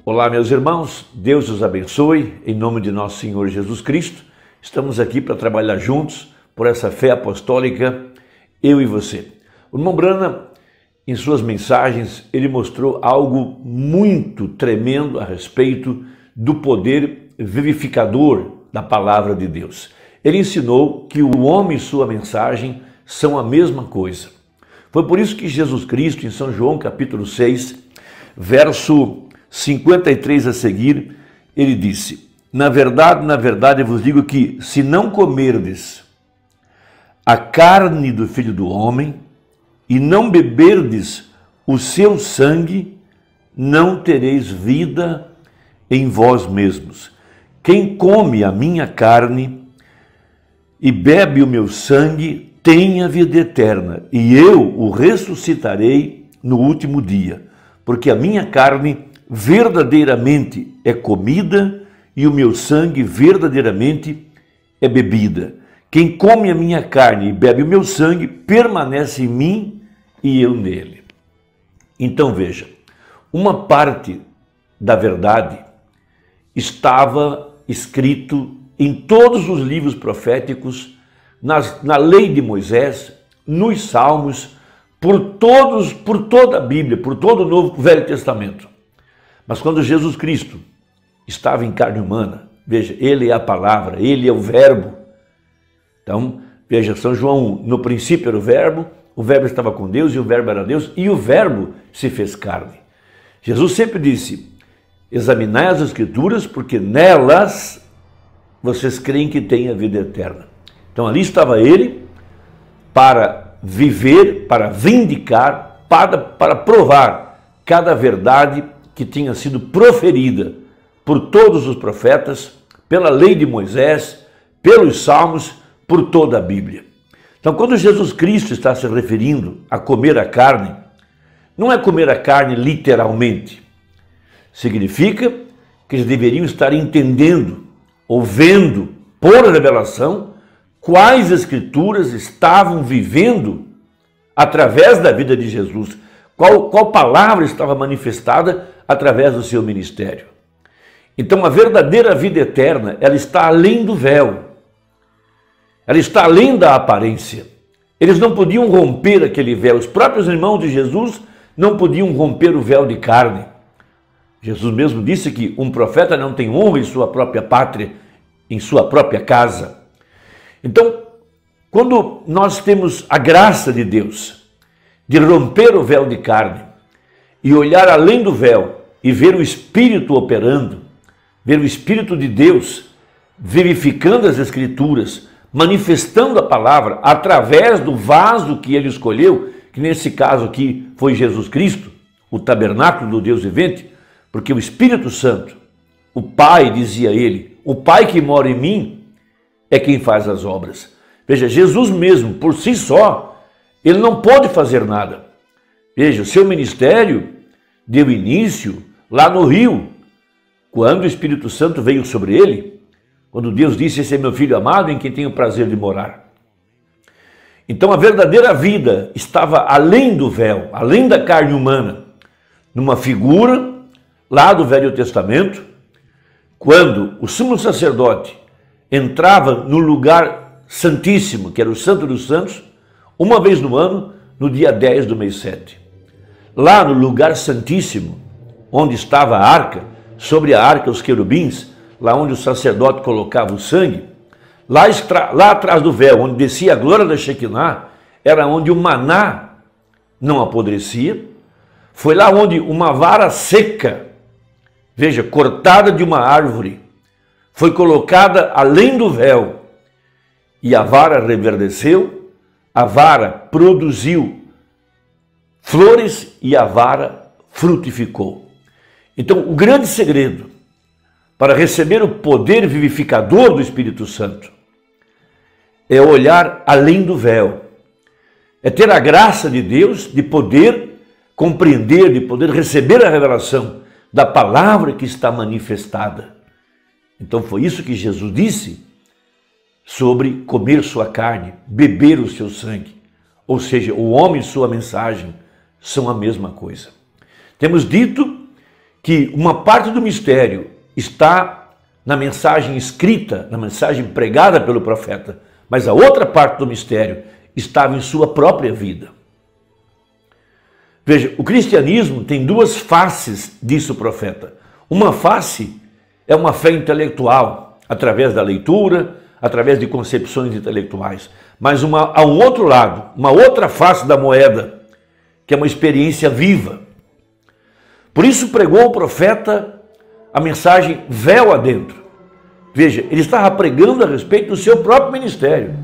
Olá, meus irmãos, Deus os abençoe, em nome de nosso Senhor Jesus Cristo. Estamos aqui para trabalhar juntos por essa fé apostólica, eu e você. O irmão Branham, em suas mensagens, ele mostrou algo muito tremendo a respeito do poder vivificador da palavra de Deus. Ele ensinou que o homem e sua mensagem são a mesma coisa. Foi por isso que Jesus Cristo, em São João capítulo 6, verso 53 a seguir, ele disse: na verdade, eu vos digo que se não comerdes a carne do Filho do Homem e não beberdes o seu sangue, não tereis vida em vós mesmos. Quem come a minha carne e bebe o meu sangue tem a vida eterna, e eu o ressuscitarei no último dia, porque a minha carne verdadeiramente é comida e o meu sangue verdadeiramente é bebida. Quem come a minha carne e bebe o meu sangue permanece em mim e eu nele. Então veja, uma parte da verdade estava escrito em todos os livros proféticos, na lei de Moisés, nos Salmos, por toda a Bíblia, por todo o Novo Velho Testamento. Mas quando Jesus Cristo estava em carne humana, veja, ele é a palavra, ele é o verbo. Então, veja, São João 1, no princípio era o verbo estava com Deus e o verbo era Deus e o verbo se fez carne. Jesus sempre disse: examinai as Escrituras porque nelas vocês creem que tem a vida eterna. Então ali estava ele para viver, para vindicar, para provar cada verdade que tinha sido proferida por todos os profetas, pela lei de Moisés, pelos Salmos, por toda a Bíblia. Então, quando Jesus Cristo está se referindo a comer a carne, não é comer a carne literalmente. Significa que eles deveriam estar entendendo, ou vendo por revelação, quais escrituras estavam vivendo através da vida de Jesus, qual palavra estava manifestada através do seu ministério. Então, a verdadeira vida eterna, ela está além do véu. Ela está além da aparência. Eles não podiam romper aquele véu. Os próprios irmãos de Jesus não podiam romper o véu de carne. Jesus mesmo disse que um profeta não tem honra em sua própria pátria, em sua própria casa. Então, quando nós temos a graça de Deus de romper o véu de carne e olhar além do véu e ver o Espírito operando, ver o Espírito de Deus vivificando as Escrituras, manifestando a palavra através do vaso que ele escolheu, que nesse caso aqui foi Jesus Cristo, o tabernáculo do Deus vivente, porque o Espírito Santo, o Pai, dizia ele, o Pai que mora em mim é quem faz as obras. Veja, Jesus mesmo, por si só, ele não pode fazer nada. Veja, o seu ministério deu início lá no rio, quando o Espírito Santo veio sobre ele, quando Deus disse: esse é meu filho amado em quem tenho o prazer de morar. Então a verdadeira vida estava além do véu, além da carne humana, numa figura lá do Velho Testamento, quando o sumo sacerdote entrava no lugar santíssimo, que era o Santo dos Santos, uma vez no ano, no dia 10 do mês 7. Lá no lugar santíssimo, onde estava a arca, sobre a arca os querubins, lá onde o sacerdote colocava o sangue, lá atrás do véu, onde descia a glória da Shekinah, era onde o maná não apodrecia, foi lá onde uma vara seca, veja, cortada de uma árvore, foi colocada além do véu, e a vara reverdeceu, a vara produziu flores e a vara frutificou. Então, o grande segredo para receber o poder vivificador do Espírito Santo é olhar além do véu, é ter a graça de Deus de poder compreender, de poder receber a revelação da palavra que está manifestada. Então foi isso que Jesus disse sobre comer sua carne, beber o seu sangue. Ou seja, o homem e sua mensagem são a mesma coisa. Temos dito que uma parte do mistério está na mensagem escrita, na mensagem pregada pelo profeta, mas a outra parte do mistério estava em sua própria vida. Veja, o cristianismo tem duas faces, disse o profeta. Uma face é uma fé intelectual, através da leitura, através de concepções intelectuais. Mas há um outro lado, uma outra face da moeda, que é uma experiência viva. Por isso pregou o profeta a mensagem véu adentro. Veja, ele estava pregando a respeito do seu próprio ministério,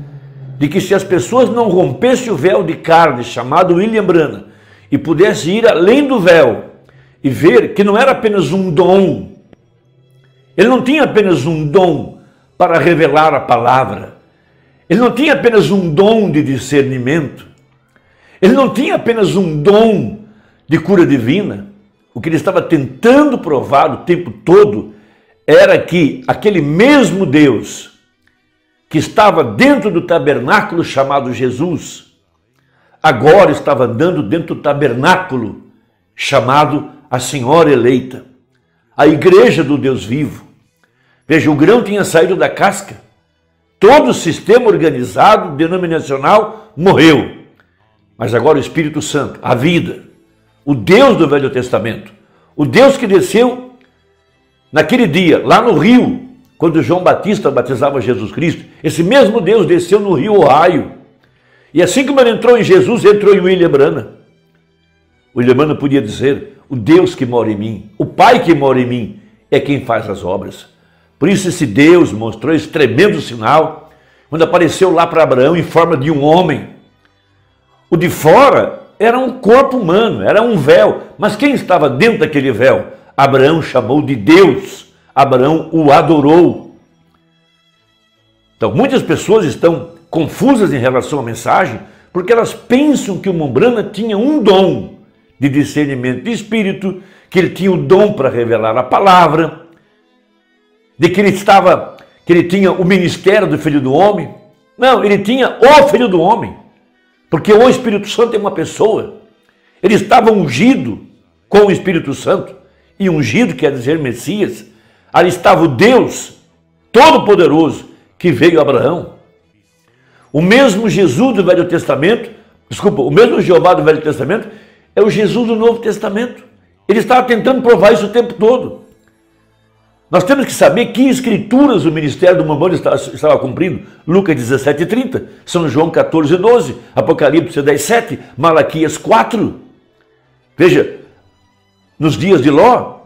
de que se as pessoas não rompessem o véu de carne, chamado William Branham, e pudessem ir além do véu e ver que não era apenas um dom, ele não tinha apenas um dom para revelar a palavra, ele não tinha apenas um dom de discernimento, ele não tinha apenas um dom de cura divina. O que ele estava tentando provar o tempo todo era que aquele mesmo Deus que estava dentro do tabernáculo chamado Jesus, agora estava andando dentro do tabernáculo chamado a Senhora Eleita, a igreja do Deus vivo. Veja, o grão tinha saído da casca, todo o sistema organizado, denominacional, morreu. Mas agora o Espírito Santo, a vida, o Deus do Velho Testamento, o Deus que desceu naquele dia, lá no rio, quando João Batista batizava Jesus Cristo, esse mesmo Deus desceu no rio Ohio. E assim como ele entrou em Jesus, entrou em William Branham. William Branham podia dizer, o Deus que mora em mim, o Pai que mora em mim, é quem faz as obras. Por isso esse Deus mostrou esse tremendo sinal, quando apareceu lá para Abraão em forma de um homem. O de fora era um corpo humano, era um véu, mas quem estava dentro daquele véu? Abraão chamou de Deus, Abraão o adorou. Então muitas pessoas estão confusas em relação à mensagem, porque elas pensam que o irmão Branham tinha um dom de discernimento de espírito, que ele tinha o dom para revelar a palavra, de que ele tinha o ministério do Filho do Homem. Não, ele tinha o Filho do Homem, porque o Espírito Santo é uma pessoa. Ele estava ungido com o Espírito Santo, e ungido quer dizer Messias. Ali estava o Deus Todo-Poderoso que veio a Abraão. O mesmo Jesus do Velho Testamento, o mesmo Jeová do Velho Testamento é o Jesus do Novo Testamento. Ele estava tentando provar isso o tempo todo. Nós temos que saber que escrituras o ministério do Mamão estava cumprindo. Lucas 17:30, São João 14:12, Apocalipse 10:7, Malaquias 4. Veja, nos dias de Ló,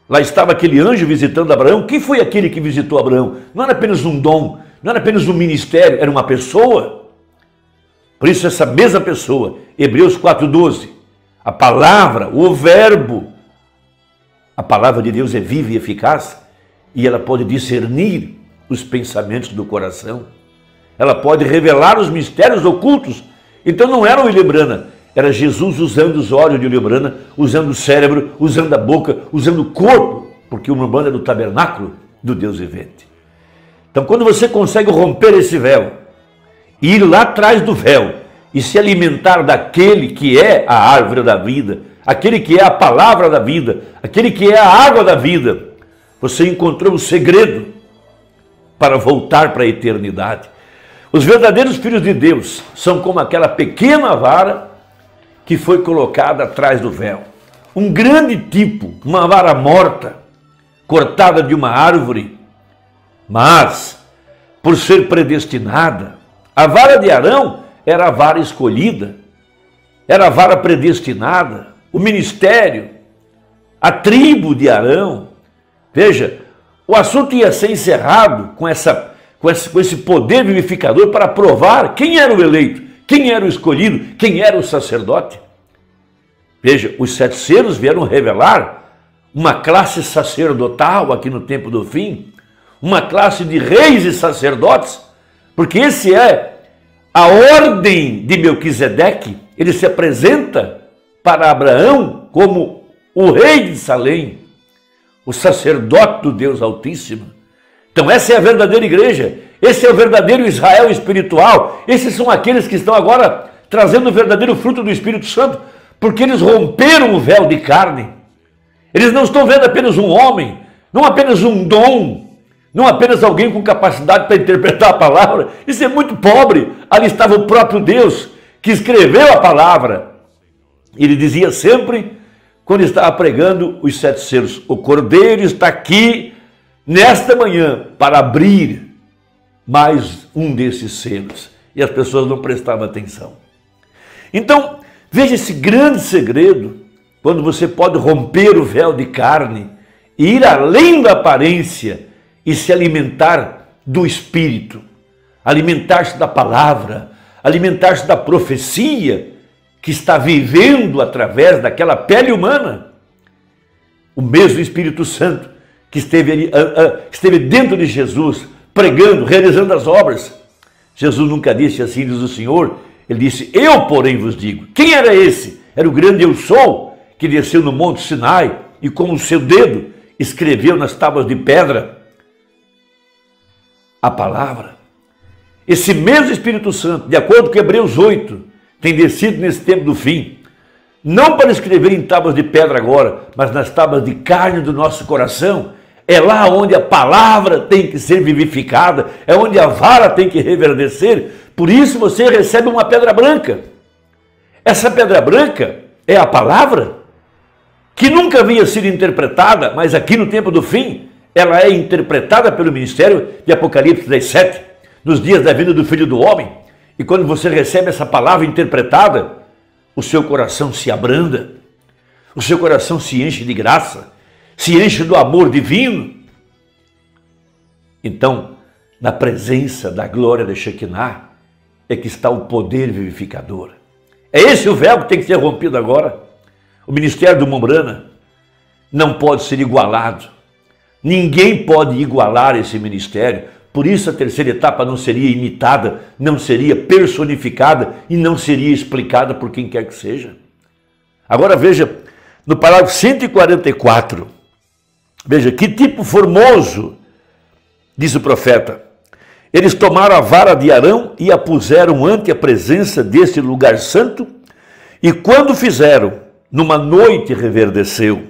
lá estava aquele anjo visitando Abraão. Quem foi aquele que visitou Abraão? Não era apenas um dom, não era apenas um ministério, era uma pessoa. Por isso essa mesma pessoa, Hebreus 4:12, a palavra, o verbo, a palavra de Deus é viva e eficaz, e ela pode discernir os pensamentos do coração. Ela pode revelar os mistérios ocultos. Então não era o William Branham, era Jesus usando os olhos de William Branham, usando o cérebro, usando a boca, usando o corpo, porque o William Branham é do tabernáculo do Deus vivente. Então quando você consegue romper esse véu, e ir lá atrás do véu, e se alimentar daquele que é a árvore da vida, aquele que é a palavra da vida, aquele que é a água da vida, você encontrou o segredo para voltar para a eternidade. Os verdadeiros filhos de Deus são como aquela pequena vara que foi colocada atrás do véu. Um grande tipo, uma vara morta, cortada de uma árvore, mas, por ser predestinada, a vara de Arão era a vara escolhida, era a vara predestinada, o ministério, a tribo de Arão. Veja, o assunto ia ser encerrado com esse poder vivificador para provar quem era o eleito, quem era o escolhido, quem era o sacerdote. Veja, os 7 selos vieram revelar uma classe sacerdotal aqui no tempo do fim, uma classe de reis e sacerdotes, porque esse é a ordem de Melquisedeque. Ele se apresenta para Abraão como o rei de Salém, o sacerdote do Deus Altíssimo. Então essa é a verdadeira igreja, esse é o verdadeiro Israel espiritual, esses são aqueles que estão agora trazendo o verdadeiro fruto do Espírito Santo, porque eles romperam o véu de carne, Eles não estão vendo apenas um homem, não apenas um dom, não apenas alguém com capacidade para interpretar a palavra. Isso é muito pobre. Ali estava o próprio Deus que escreveu a palavra. Ele dizia sempre, quando estava pregando os 7 selos, o Cordeiro está aqui nesta manhã para abrir mais um desses selos. E as pessoas não prestavam atenção. Então, veja esse grande segredo, quando você pode romper o véu de carne e ir além da aparência e se alimentar do Espírito, alimentar-se da palavra, alimentar-se da profecia que está vivendo através daquela pele humana. O mesmo Espírito Santo que esteve dentro de Jesus, pregando, realizando as obras. Jesus nunca disse assim, diz o Senhor, ele disse, eu porém vos digo. Quem era esse? Era o grande Eu Sou, que desceu no Monte Sinai e com o seu dedo escreveu nas tábuas de pedra a palavra. Esse mesmo Espírito Santo, de acordo com Hebreus 8, tem descido nesse tempo do fim, não para escrever em tábuas de pedra agora, mas nas tábuas de carne do nosso coração. É lá onde a palavra tem que ser vivificada, é onde a vara tem que reverdecer. Por isso você recebe uma pedra branca. Essa pedra branca é a palavra, que nunca havia sido interpretada, mas aqui no tempo do fim, ela é interpretada pelo ministério de Apocalipse 17, nos dias da vinda do Filho do Homem. E quando você recebe essa palavra interpretada, o seu coração se abranda, o seu coração se enche de graça, se enche do amor divino. Então, na presença da glória de Shekinah, é que está o poder vivificador. É esse o véu que tem que ser rompido agora. O ministério do Mombrana não pode ser igualado. Ninguém pode igualar esse ministério. Por isso a terceira etapa não seria imitada, não seria personificada e não seria explicada por quem quer que seja. Agora veja, no parágrafo 144, veja, que tipo formoso, diz o profeta. Eles tomaram a vara de Arão e a puseram ante a presença deste lugar santo, e quando fizeram, numa noite reverdeceu,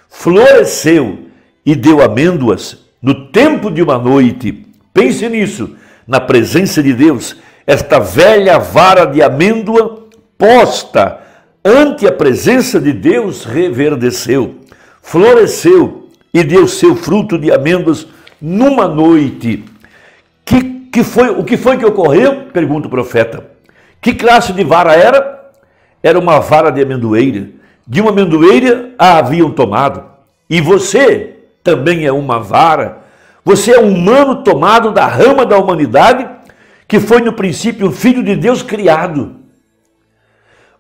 floresceu e deu amêndoas no tempo de uma noite. Pense nisso, na presença de Deus, esta velha vara de amêndoa posta ante a presença de Deus reverdeceu, floresceu e deu seu fruto de amêndoas numa noite. O que foi que ocorreu? Pergunta o profeta. Que classe de vara era? Era uma vara de amendoeira. De uma amendoeira a haviam tomado. E você também é uma vara. Você é um humano tomado da rama da humanidade, que foi no princípio o Filho de Deus criado.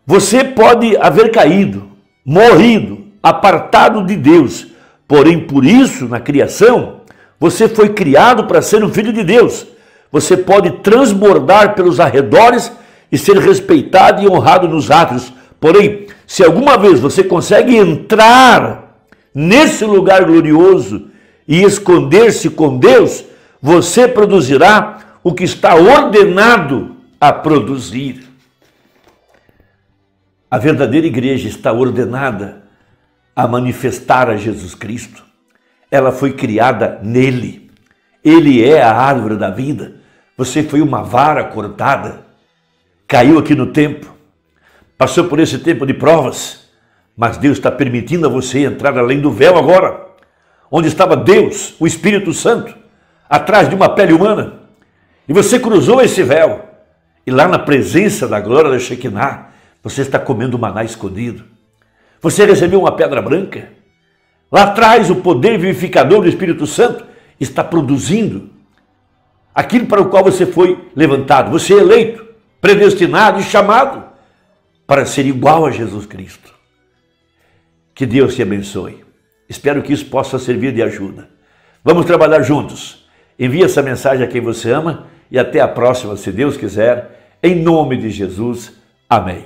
Você pode haver caído, morrido, apartado de Deus, porém por isso, na criação, você foi criado para ser um filho de Deus. Você pode transbordar pelos arredores e ser respeitado e honrado nos átrios. Porém, se alguma vez você consegue entrar nesse lugar glorioso e esconder-se com Deus, você produzirá o que está ordenado a produzir. A verdadeira igreja está ordenada a manifestar a Jesus Cristo. Ela foi criada nele. Ele é a árvore da vida. Você foi uma vara cortada, caiu aqui no tempo, passou por esse tempo de provas, mas Deus está permitindo a você entrar além do véu agora, onde estava Deus, o Espírito Santo, atrás de uma pele humana, e você cruzou esse véu, e lá na presença da glória da Shekinah, você está comendo maná escondido. Você recebeu uma pedra branca. Lá atrás, o poder vivificador do Espírito Santo está produzindo aquilo para o qual você foi levantado. Você é eleito, predestinado e chamado para ser igual a Jesus Cristo. Que Deus te abençoe. Espero que isso possa servir de ajuda. Vamos trabalhar juntos. Envie essa mensagem a quem você ama e até a próxima, se Deus quiser. Em nome de Jesus. Amém.